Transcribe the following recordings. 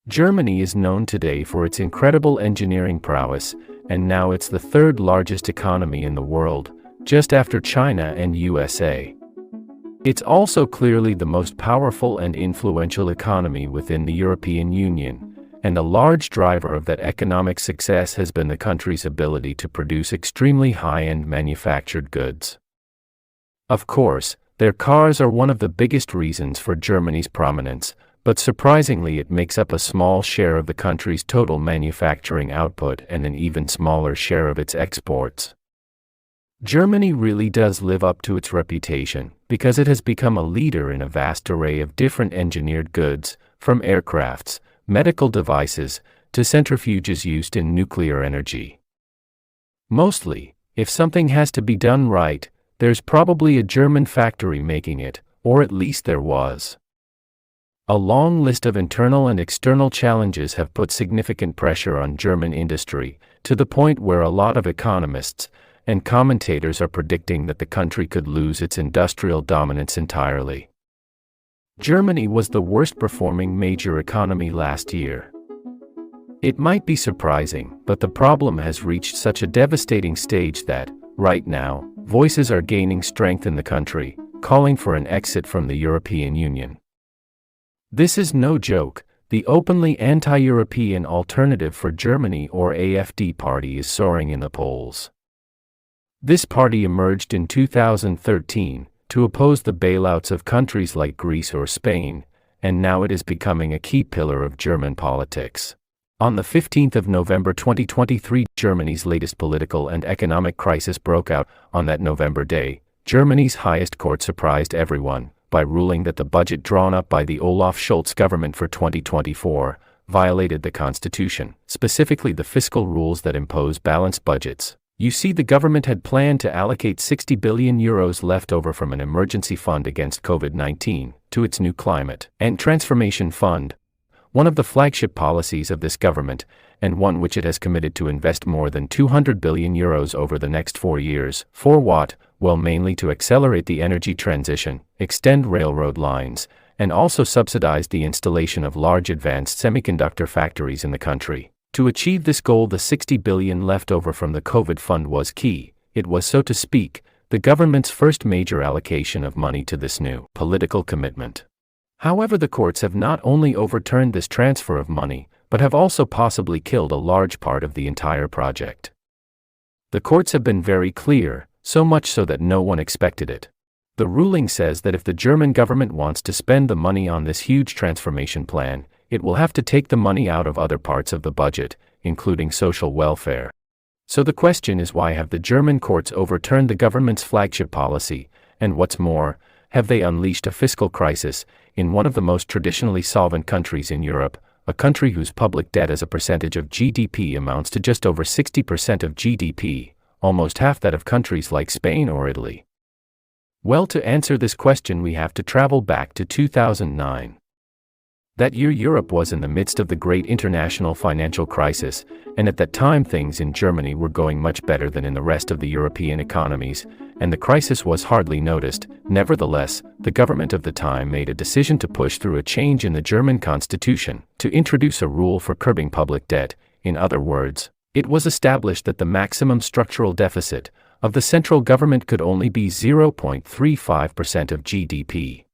Germany is known today for its incredible engineering prowess, and now it's the third largest economy in the world, just after China and USA. It's also clearly the most powerful and influential economy within the European Union, and a large driver of that economic success has been the country's ability to produce extremely high-end manufactured goods. Of course, their cars are one of the biggest reasons for Germany's prominence, but surprisingly it makes up a small share of the country's total manufacturing output and an even smaller share of its exports. Germany really does live up to its reputation, because it has become a leader in a vast array of different engineered goods, from aircrafts, medical devices, to centrifuges used in nuclear energy. Mostly, if something has to be done right, there's probably a German factory making it, or at least there was. A long list of internal and external challenges have put significant pressure on German industry, to the point where a lot of economists and commentators are predicting that the country could lose its industrial dominance entirely. Germany was the worst-performing major economy last year. It might be surprising, but the problem has reached such a devastating stage that, right now, voices are gaining strength in the country, calling for an exit from the European Union. This is no joke. The openly anti-European Alternative for Germany or AfD party is soaring in the polls. This party emerged in 2013 to oppose the bailouts of countries like Greece or Spain, and now it is becoming a key pillar of German politics. On the 15th of November 2023, Germany's latest political and economic crisis broke out. On that November day, Germany's highest court surprised everyone by ruling that the budget drawn up by the Olaf Scholz government for 2024 violated the constitution, specifically the fiscal rules that impose balanced budgets. You see, the government had planned to allocate €60 billion left over from an emergency fund against COVID-19 to its new climate and transformation fund, one of the flagship policies of this government, and one which it has committed to invest more than €200 billion over the next 4 years. For what? Well, mainly to accelerate the energy transition, extend railroad lines, and also subsidize the installation of large advanced semiconductor factories in the country. To achieve this goal, the €60 billion left over from the COVID fund was key. It was, so to speak, the government's first major allocation of money to this new political commitment. However, the courts have not only overturned this transfer of money, but have also possibly killed a large part of the entire project. The courts have been very clear, so much so that no one expected it. The ruling says that if the German government wants to spend the money on this huge transformation plan, it will have to take the money out of other parts of the budget, including social welfare. So the question is, why have the German courts overturned the government's flagship policy, and what's more, have they unleashed a fiscal crisis in one of the most traditionally solvent countries in Europe, a country whose public debt as a percentage of GDP amounts to just over 60% of GDP, almost half that of countries like Spain or Italy? Well, to answer this question we have to travel back to 2009. That year Europe was in the midst of the great international financial crisis, and at that time things in Germany were going much better than in the rest of the European economies, and the crisis was hardly noticed. Nevertheless, the government of the time made a decision to push through a change in the German constitution, to introduce a rule for curbing public debt. In other words, it was established that the maximum structural deficit of the central government could only be 0.35% of GDP.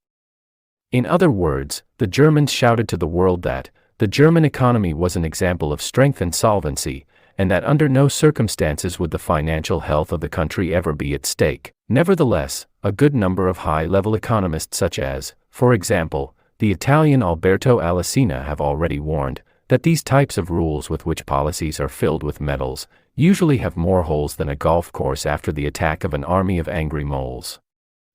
In other words, the Germans shouted to the world that the German economy was an example of strength and solvency, and that under no circumstances would the financial health of the country ever be at stake. Nevertheless, a good number of high-level economists such as, for example, the Italian Alberto Alesina have already warned that these types of rules with which policies are filled with medals usually have more holes than a golf course after the attack of an army of angry moles.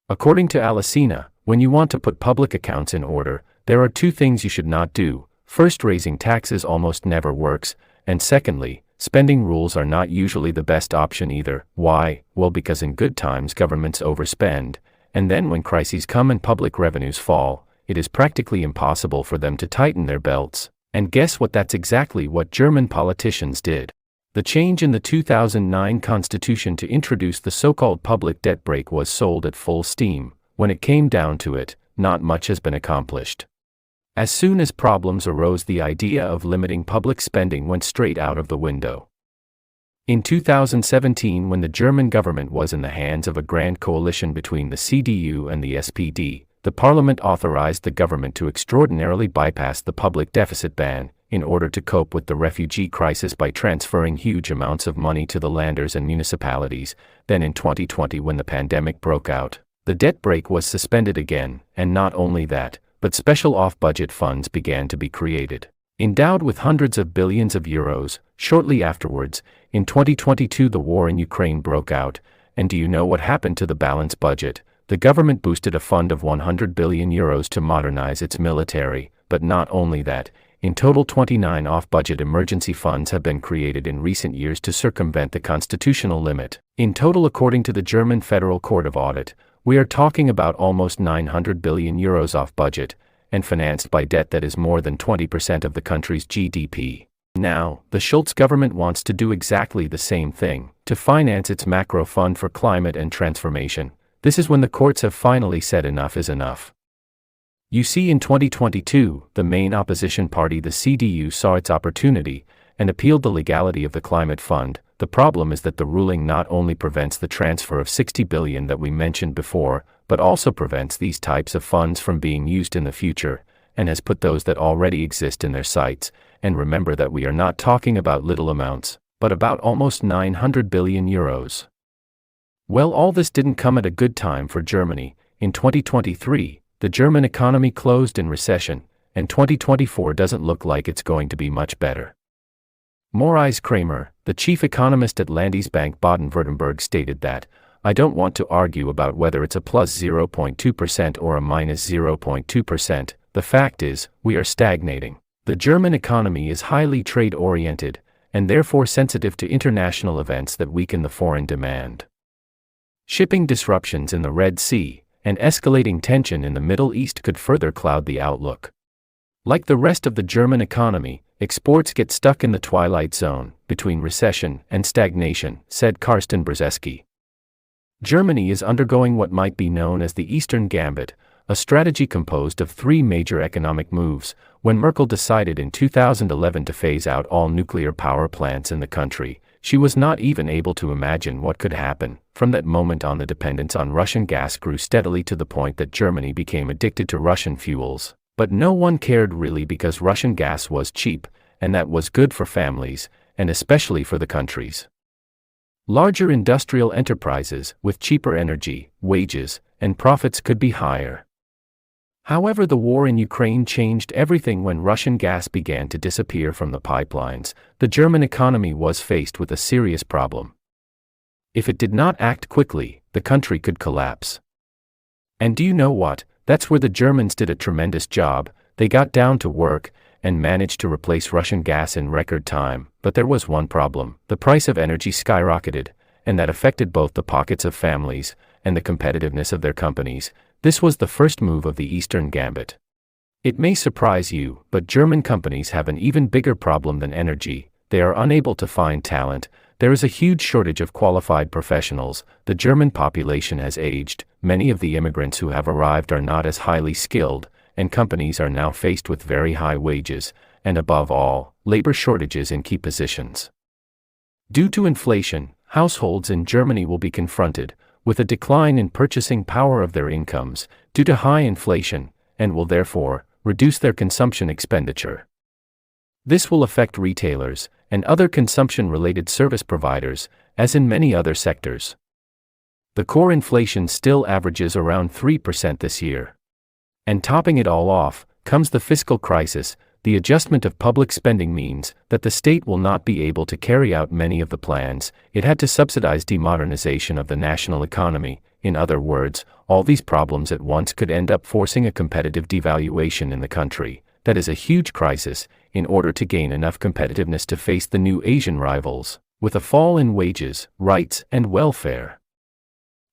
According to Alesina, when you want to put public accounts in order, there are 2 things you should not do. First, raising taxes almost never works, and secondly, spending rules are not usually the best option either. Why? Well, because in good times governments overspend, and then when crises come and public revenues fall, it is practically impossible for them to tighten their belts. And guess what? That's exactly what German politicians did. The change in the 2009 constitution to introduce the so-called public debt brake was sold at full steam. When it came down to it, not much has been accomplished. As soon as problems arose, the idea of limiting public spending went straight out of the window. In 2017, when the German government was in the hands of a grand coalition between the CDU and the SPD, the parliament authorized the government to extraordinarily bypass the public deficit ban, in order to cope with the refugee crisis by transferring huge amounts of money to the landers and municipalities. Then in 2020, when the pandemic broke out, the debt brake was suspended again, and not only that, but special off-budget funds began to be created, endowed with hundreds of billions of euros. Shortly afterwards, in 2022, the war in Ukraine broke out, and do you know what happened to the balanced budget? The government boosted a fund of 100 billion euros to modernize its military, but not only that. In total, 29 off-budget emergency funds have been created in recent years to circumvent the constitutional limit. In total, according to the German Federal Court of Audit, we are talking about almost 900 billion euros off budget, and financed by debt that is more than 20% of the country's GDP. Now, the Schulz government wants to do exactly the same thing, to finance its macro fund for climate and transformation. This is when the courts have finally said enough is enough. You see, in 2022, the main opposition party, the CDU, saw its opportunity and appealed the legality of the climate fund. The problem is that the ruling not only prevents the transfer of 60 billion that we mentioned before, but also prevents these types of funds from being used in the future, and has put those that already exist in their sights. And remember that we are not talking about little amounts, but about almost 900 billion euros. Well, all this didn't come at a good time for Germany. In 2023, the German economy closed in recession, and 2024 doesn't look like it's going to be much better. Maurice Kramer, the chief economist at Landesbank Baden-Württemberg, stated that, "I don't want to argue about whether it's a plus 0.2% or a minus 0.2%. The fact is, we are stagnating. The German economy is highly trade-oriented, and therefore sensitive to international events that weaken the foreign demand. Shipping disruptions in the Red Sea and escalating tension in the Middle East could further cloud the outlook. Like the rest of the German economy, exports get stuck in the twilight zone between recession and stagnation," said Carsten Brzeski. Germany is undergoing what might be known as the Eastern Gambit, a strategy composed of three major economic moves. When Merkel decided in 2011 to phase out all nuclear power plants in the country, she was not even able to imagine what could happen. From that moment on, the dependence on Russian gas grew steadily to the point that Germany became addicted to Russian fuels. But no one cared really, because Russian gas was cheap, and that was good for families, and especially for the countries. Larger industrial enterprises, with cheaper energy, wages, and profits could be higher. However, the war in Ukraine changed everything. When Russian gas began to disappear from the pipelines, the German economy was faced with a serious problem. If it did not act quickly, the country could collapse. And do you know what? That's where the Germans did a tremendous job. They got down to work and managed to replace Russian gas in record time. But there was one problem: the price of energy skyrocketed, and that affected both the pockets of families and the competitiveness of their companies. This was the first move of the Eastern Gambit. It may surprise you, but German companies have an even bigger problem than energy. They are unable to find talent. There is a huge shortage of qualified professionals. The German population has aged. Many of the immigrants who have arrived are not as highly skilled, and companies are now faced with very high wages, and above all, labor shortages in key positions. Due to inflation, households in Germany will be confronted with a decline in purchasing power of their incomes due to high inflation, and will therefore reduce their consumption expenditure. This will affect retailers and other consumption-related service providers, as in many other sectors. The core inflation still averages around 3% this year. And topping it all off comes the fiscal crisis. The adjustment of public spending means that the state will not be able to carry out many of the plans it had to subsidize demodernization of the national economy. In other words, all these problems at once could end up forcing a competitive devaluation in the country. That is a huge crisis, in order to gain enough competitiveness to face the new Asian rivals, with a fall in wages, rights, and welfare.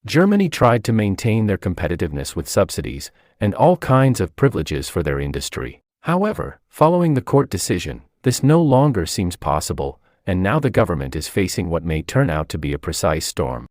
Germany tried to maintain their competitiveness with subsidies and all kinds of privileges for their industry. However, following the court decision, this no longer seems possible, and now the government is facing what may turn out to be a precise storm.